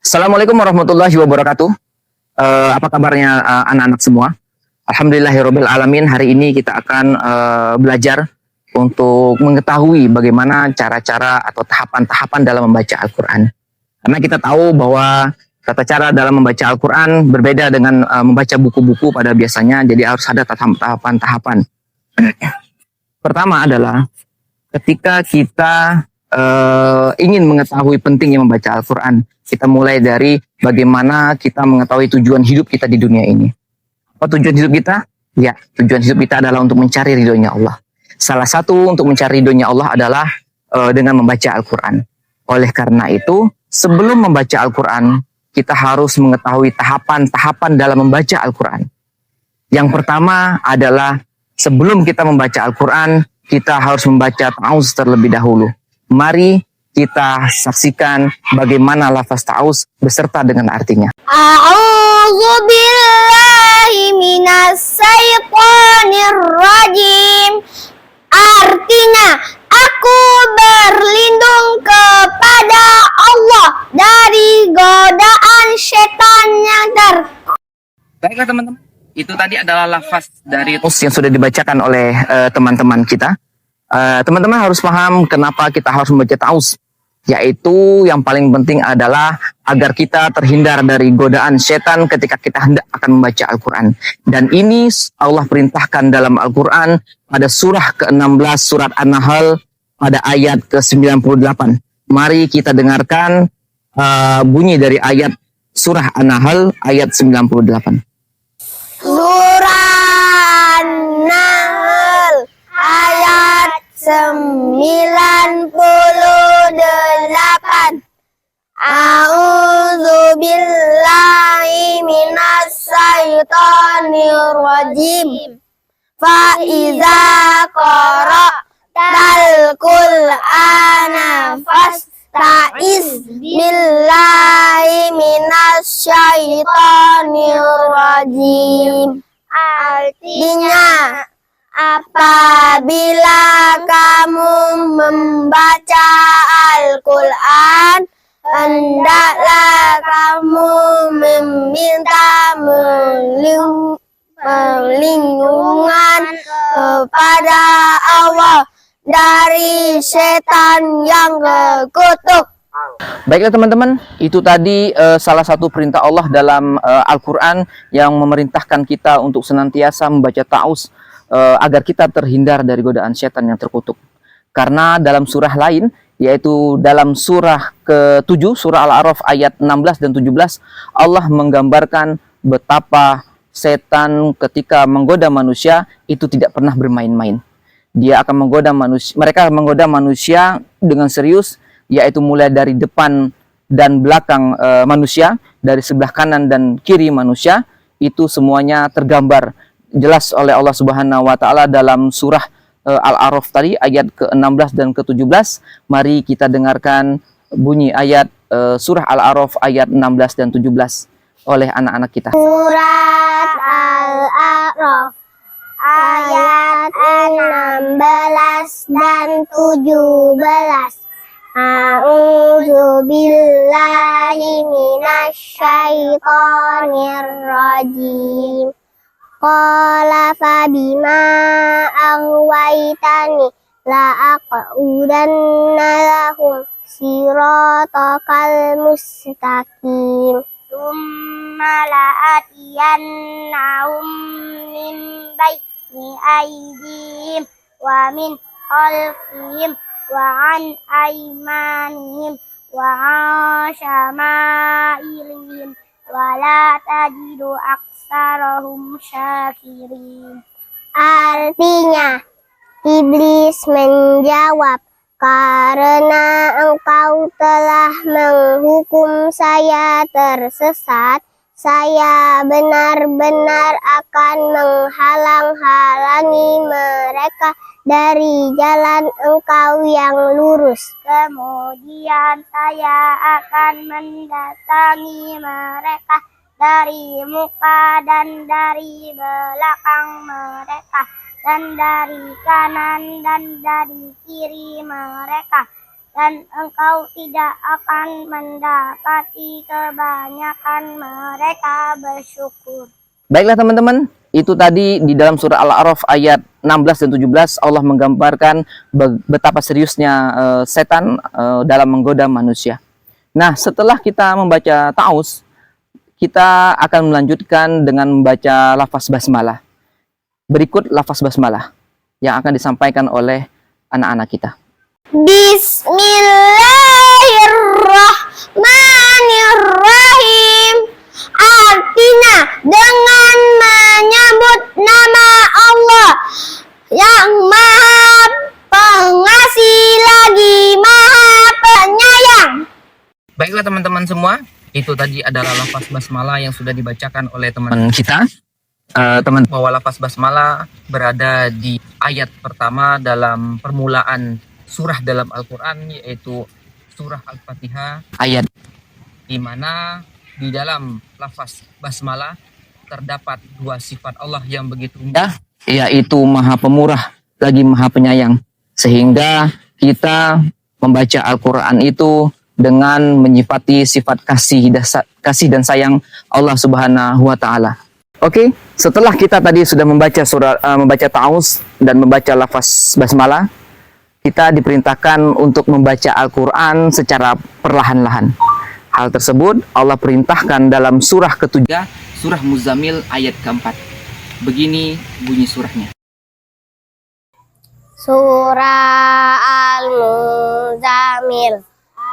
Assalamualaikum warahmatullahi wabarakatuh. Apa kabarnya anak-anak semua? Alhamdulillahirabbil alamin. Hari ini kita akan belajar untuk mengetahui bagaimana cara-cara atau tahapan-tahapan dalam membaca Al-Qur'an. Karena kita tahu bahwa tata cara dalam membaca Al-Qur'an berbeda dengan membaca buku-buku pada biasanya, jadi harus ada tahapan-tahapan. Pertama adalah ketika kita ingin mengetahui pentingnya membaca Al-Quran, kita mulai dari bagaimana kita mengetahui tujuan hidup kita di dunia ini. Apa tujuan hidup kita? Ya, tujuan hidup kita adalah untuk mencari ridhonya Allah. Salah satu untuk mencari ridhonya Allah adalah dengan membaca Al-Quran. Oleh karena itu, sebelum membaca Al-Quran, kita harus mengetahui tahapan-tahapan dalam membaca Al-Quran. Yang pertama adalah sebelum kita membaca Al-Quran, kita harus membaca ta'awuz terlebih dahulu. Mari kita saksikan bagaimana lafaz ta'awuz beserta dengan artinya. A'udzu billahi minas syaitonir rajim. Artinya, aku berlindung kepada Allah dari godaan setan yang Baiklah teman-teman, itu tadi adalah lafaz dari yang sudah dibacakan oleh teman-teman kita. Teman-teman harus paham kenapa kita harus membaca ta'awuz, yaitu yang paling penting adalah agar kita terhindar dari godaan setan ketika kita hendak akan membaca Al-Quran. Dan ini Allah perintahkan dalam Al-Quran pada surah ke-16 surat An-Nahl pada ayat ke-98. Mari kita dengarkan bunyi dari ayat surah An-Nahl ayat 98. Surah An-Nahl ayat 98. A'udzu billahi minas syaitonir rajim. Fa iza qara'tal Qur'ana fasta'iz billahi minas syaitonir rajim. Artinya, apabila kamu membaca Al-Quran, hendaklah kamu meminta perlindungan kepada Allah dari setan yang terkutuk. Baiklah teman-teman, itu tadi salah satu perintah Allah dalam Al-Quran yang memerintahkan kita untuk senantiasa membaca ta'awuz agar kita terhindar dari godaan setan yang terkutuk. Karena dalam surah lain, yaitu dalam surah ke-7, surah Al-A'raf ayat 16 dan 17, Allah menggambarkan betapa setan ketika menggoda manusia itu tidak pernah bermain-main. Dia akan menggoda manusia, mereka menggoda manusia dengan serius, yaitu mulai dari depan dan belakang manusia, dari sebelah kanan dan kiri manusia, itu semuanya tergambar jelas oleh Allah Subhanahu wa taala dalam surah Al-A'raf tadi ayat ke-16 dan ke-17. Mari kita dengarkan bunyi ayat surah Al-A'raf ayat 16 dan 17 oleh anak-anak kita. Surat Al-A'raf ayat 16 dan 17. A'udzu billahi minasyaitonir rajim. Qala fabima aghwaytani la aqudanna lahum siratal mustaqim. Tsumma la'atiyannahum min bayni aydihim wa min khalfihim wa an aymanihim wa an syama'ilihim wa la tajidu aksarahum syakirin. Artinya, iblis menjawab, karena engkau telah menghukum saya tersesat, saya benar-benar akan menghalang-halangi mereka dari jalan engkau yang lurus. Kemudian saya akan mendatangi mereka dari muka dan dari belakang mereka, dan dari kanan dan dari kiri mereka. dan engkau tidak akan mendapati kebanyakan mereka bersyukur. Baiklah teman-teman, itu tadi di dalam surah Al-A'raf ayat 16 dan 17 Allah menggambarkan betapa seriusnya setan dalam menggoda manusia. Nah, setelah kita membaca ta'awuz, kita akan melanjutkan dengan membaca lafaz basmalah. Berikut lafaz basmalah yang akan disampaikan oleh anak-anak kita. Bismillahirrahmanirrahim. Artinya dengan menyebut nama Allah yang Maha Pengasih lagi Maha Penyayang. Baiklah teman-teman semua, itu tadi adalah lafaz basmalah yang sudah dibacakan oleh teman kita. Teman bahwa lafaz basmalah berada di ayat pertama dalam permulaan surah dalam Al-Quran, yaitu surah Al-Fatihah, ayat di mana di dalam lafaz basmalah terdapat dua sifat Allah yang begitu indah, yaitu Maha Pemurah lagi Maha Penyayang, sehingga kita membaca Al-Quran itu dengan menyifati sifat kasih dan sayang Allah Subhanahu wa Ta'ala. Oke, setelah kita tadi sudah membaca membaca ta'awuz dan membaca lafaz basmalah, kita diperintahkan untuk membaca Al-Quran secara perlahan-lahan. Hal tersebut Allah perintahkan dalam surah ketiga, surah Muzammil ayat keempat. Begini bunyi surahnya. Surah Al-Muzammil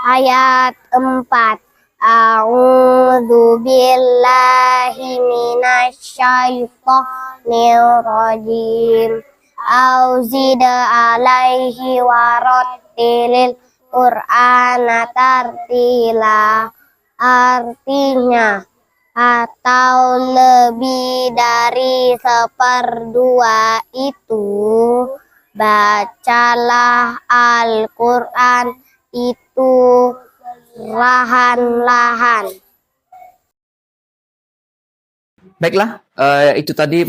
ayat 4. A'udzu billahi minasyaitonir rajim. Auzid alaihi warattilil Qur'ana tartila. Artinya atau lebih dari 1/2 itu, bacalah Al-Quran itu perlahan-lahan. Baiklah, itu tadi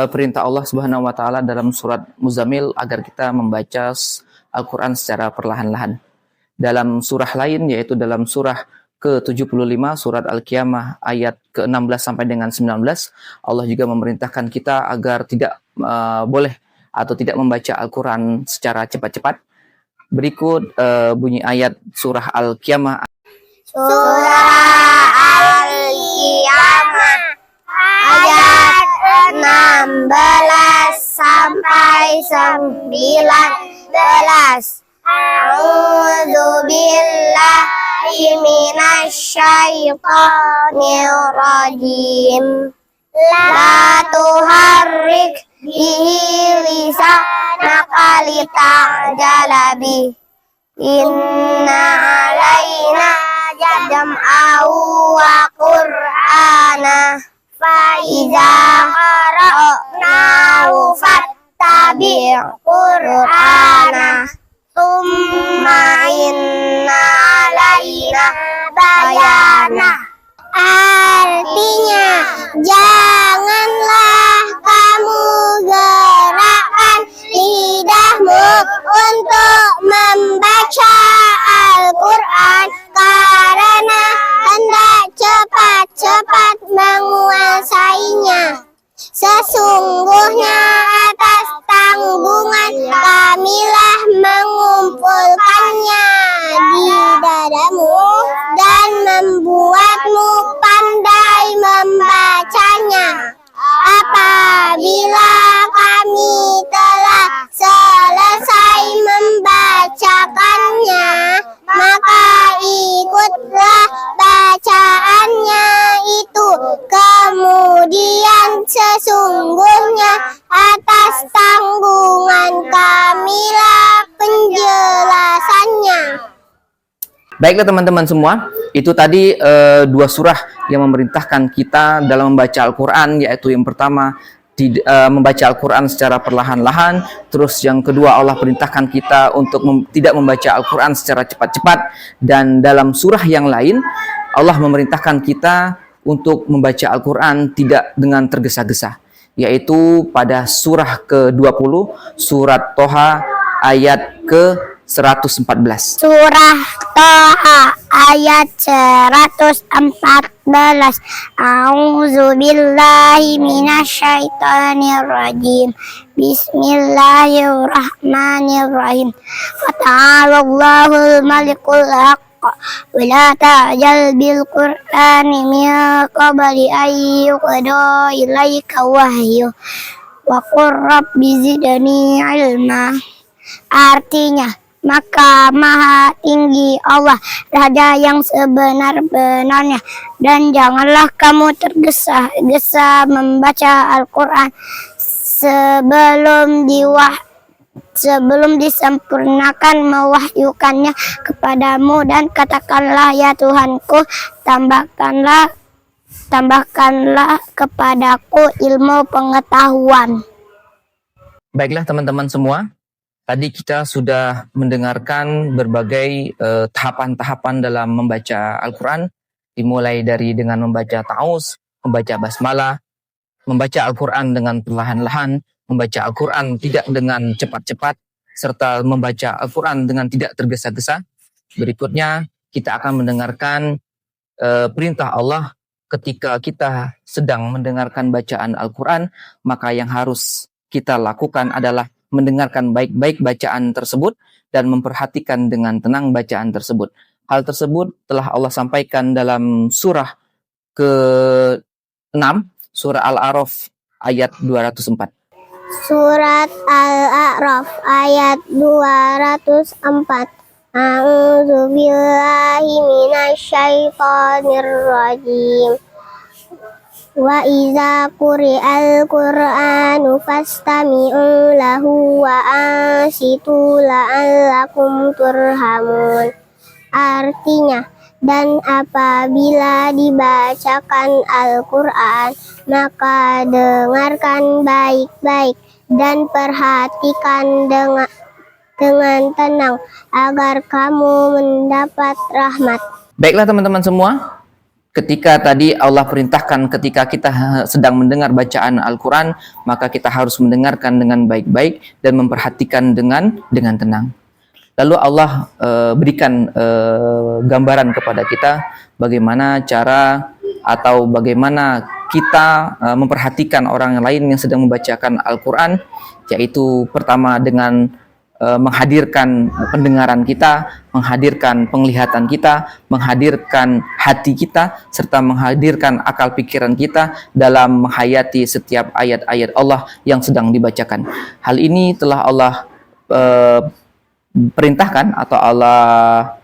perintah Allah Subhanahu wa Ta'ala dalam surat Muzammil agar kita membaca Al-Quran secara perlahan-lahan. Dalam surah lain, yaitu dalam surah ke-75, surat Al-Qiyamah ayat ke-16 sampai dengan 19, Allah juga memerintahkan kita agar tidak boleh atau tidak membaca Al-Quran secara cepat-cepat. Berikut bunyi ayat surah Al-Qiyamah. Surah Al-Qiyamah ayat 16 sampai 19. A'udzu billahi minasyaitonir rajim. La tuharrik bihi lisanaka lita'jala bih. Inna alaina jam'ahu wa qur'ana fa iza qara'nahu fattabi' qur'ana. Summa inna alaina bayana. Artinya, janganlah kamu gerakkan lidahmu untuk membaca Al-Quran, karena hendak cepat-cepat menguasainya. Sesungguhnya atas tanggungan kamilah mengumpulkannya di dadamu dan membuatmu pandai membacanya. Apabila kami telah selesai membacakannya, maka ikutlah bacaannya itu. Kemudian sesungguhnya atas tanggungan kamilah penjelasannya. Baiklah teman-teman semua, itu tadi dua surah yang memerintahkan kita dalam membaca Al-Quran, yaitu yang pertama membaca Al-Quran secara perlahan-lahan. Terus yang kedua, Allah perintahkan kita untuk tidak membaca Al-Quran secara cepat-cepat. Dan dalam surah yang lain, Allah memerintahkan kita untuk membaca Al-Quran tidak dengan tergesa-gesa, yaitu pada surah ke-20, surat Toha ayat ke 114. Surah Toha ayat 114. A'udzu billahi minasyaitonir rajim. Bismillahirrahmanirrahim. Fata'alallahul malikul haqq. Wa la ta'jal bil qur'ani min qabli an yuqda ilaika wahyu. Wa qur rabbi zidni ilma. Artinya, maka maha tinggi Allah, Raja yang sebenar-benarnya, dan janganlah kamu tergesa-gesa membaca Al-Quran sebelum disempurnakan mewahyukannya kepadamu, dan katakanlah, ya Tuhanku, tambahkanlah kepadaku ilmu pengetahuan. Baiklah teman-teman semua, tadi kita sudah mendengarkan berbagai tahapan-tahapan dalam membaca Al-Quran, dimulai dari dengan membaca ta'awuz, membaca basmalah, membaca Al-Quran dengan perlahan-lahan, membaca Al-Quran tidak dengan cepat-cepat, serta membaca Al-Quran dengan tidak tergesa-gesa. Berikutnya kita akan mendengarkan perintah Allah ketika kita sedang mendengarkan bacaan Al-Quran, maka yang harus kita lakukan adalah mendengarkan baik-baik bacaan tersebut dan memperhatikan dengan tenang bacaan tersebut. Hal tersebut telah Allah sampaikan dalam surah ke-6, surah Al-A'raf ayat 204. Surat Al-A'raf ayat 204. A'udzu billahi minasyaitonir rajim. Wa iza quri'al Qur'anu fastami'u lahu wa ansitu la'allakum turhamun. Artinya, dan apabila dibacakan Al-Quran, maka dengarkan baik-baik dan perhatikan dengan tenang agar kamu mendapat rahmat. Baiklah teman-teman semua, ketika tadi Allah perintahkan ketika kita sedang mendengar bacaan Al-Quran, maka kita harus mendengarkan dengan baik-baik dan memperhatikan dengan tenang. Lalu Allah berikan gambaran kepada kita bagaimana cara atau bagaimana kita memperhatikan orang lain yang sedang membacakan Al-Quran, yaitu pertama dengan menghadirkan pendengaran kita, menghadirkan penglihatan kita, menghadirkan hati kita, serta menghadirkan akal pikiran kita dalam menghayati setiap ayat-ayat Allah yang sedang dibacakan. Hal ini telah Allah perintahkan atau Allah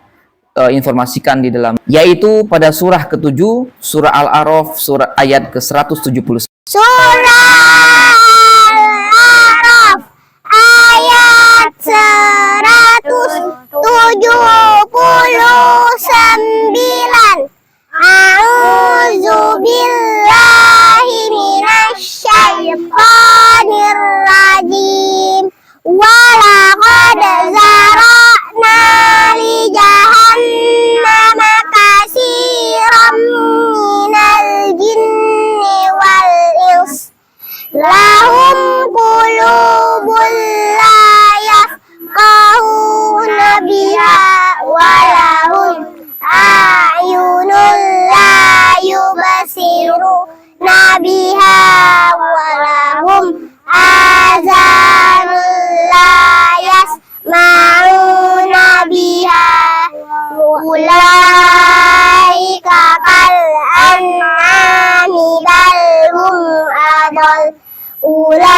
informasikan di dalam, yaitu pada surah ke-7, surah Al-A'raf, surah ayat ke-170. Surah Al-A'raf ayat 179. A'udzu billahi minasyaitonir rajim. Walaqad zara'na li jahannama katsiran minal jinni wal ins lahum qulubun la yafqahuna biha wa lahum a'yunun la yubsiruna biha wa lahum azanun la yasma'una biha ulaika kal an'ami bal hum adall ulaika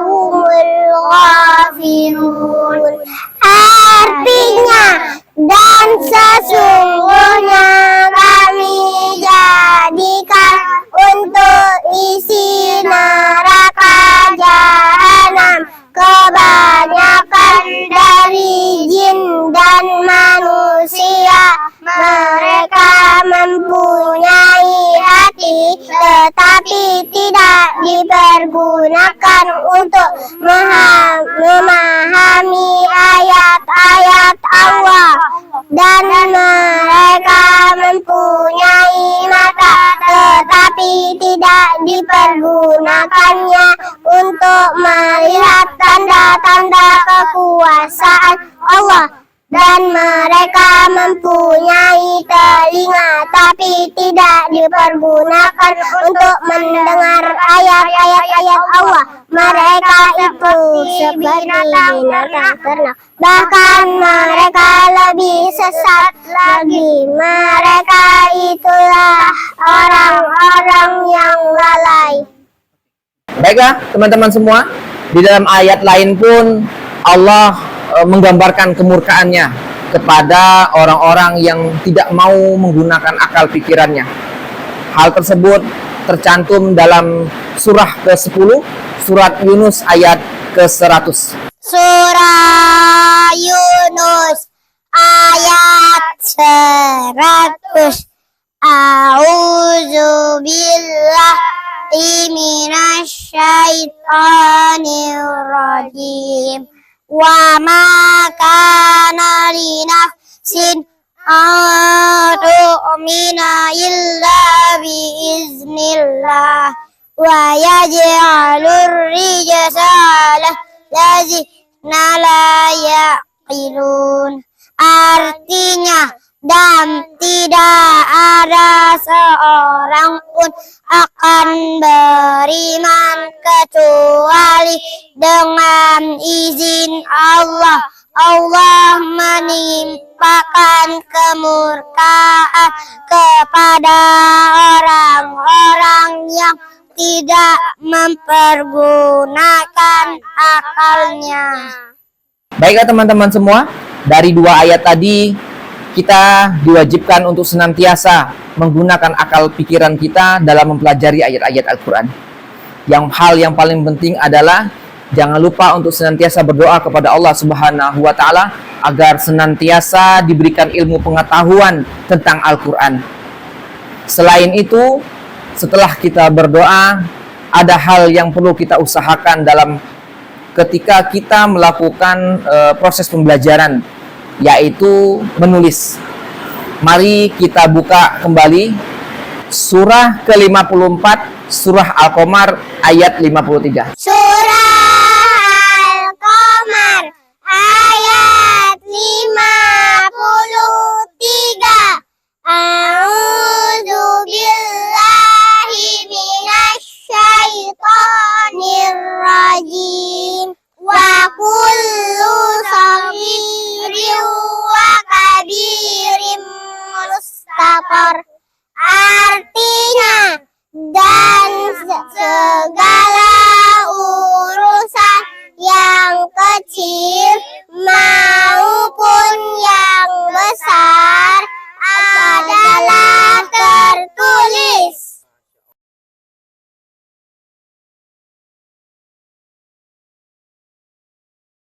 humul ghafilun. Artinya, dan sesungguhnya kami jadikan untuk isi neraka jahanam kebanyakan dari jin dan manusia. Mereka mempunyai hati tetapi tidak dipergunakan untuk memahami ayat-ayat Allah, dan mereka mempunyai mata tetapi tidak dipergunakannya untuk untuk melihat tanda-tanda kekuasaan Allah. Dan mereka mempunyai telinga tapi tidak dipergunakan untuk mendengar ayat-ayat Allah. Mereka itu seperti binatang ternak, bahkan mereka lebih sesat lagi. Mereka itulah orang-orang yang lalai. Baiklah teman-teman semua, di dalam ayat lain pun Allah menggambarkan kemurkaannya kepada orang-orang yang tidak mau menggunakan akal pikirannya. Hal tersebut tercantum dalam surah ke-10, surat Yunus ayat ke-100. Surah Yunus ayat 100. A'udzu billahi minasy syaithanir rajim. Wa ma kana li nafsin an tu'mina illa bi iznillah wa yaj'alur rijsa allazina la yaqilun. Artinya, dan tidak ada seorang pun akan beriman kecuali dengan izin Allah. Allah menimpakan kemurkaan kepada orang-orang yang tidak mempergunakan akalnya. Baiklah teman-teman semua, dari dua ayat tadi kita diwajibkan untuk senantiasa menggunakan akal pikiran kita dalam mempelajari ayat-ayat Al-Quran. Hal yang paling penting adalah jangan lupa untuk senantiasa berdoa kepada Allah Subhanahu wa Ta'ala agar senantiasa diberikan ilmu pengetahuan tentang Al-Quran. Selain itu, setelah kita berdoa, ada hal yang perlu kita usahakan dalam ketika kita melakukan proses pembelajaran, yaitu menulis. Mari kita buka kembali surah ke-54, surah Al-Qamar ayat 53. Surah Al-Qamar ayat 53. A'udzu billahi minasy syaithanir rajim. Wa kullu saghirin wa kabirin mustaqar. Artinya, dan segala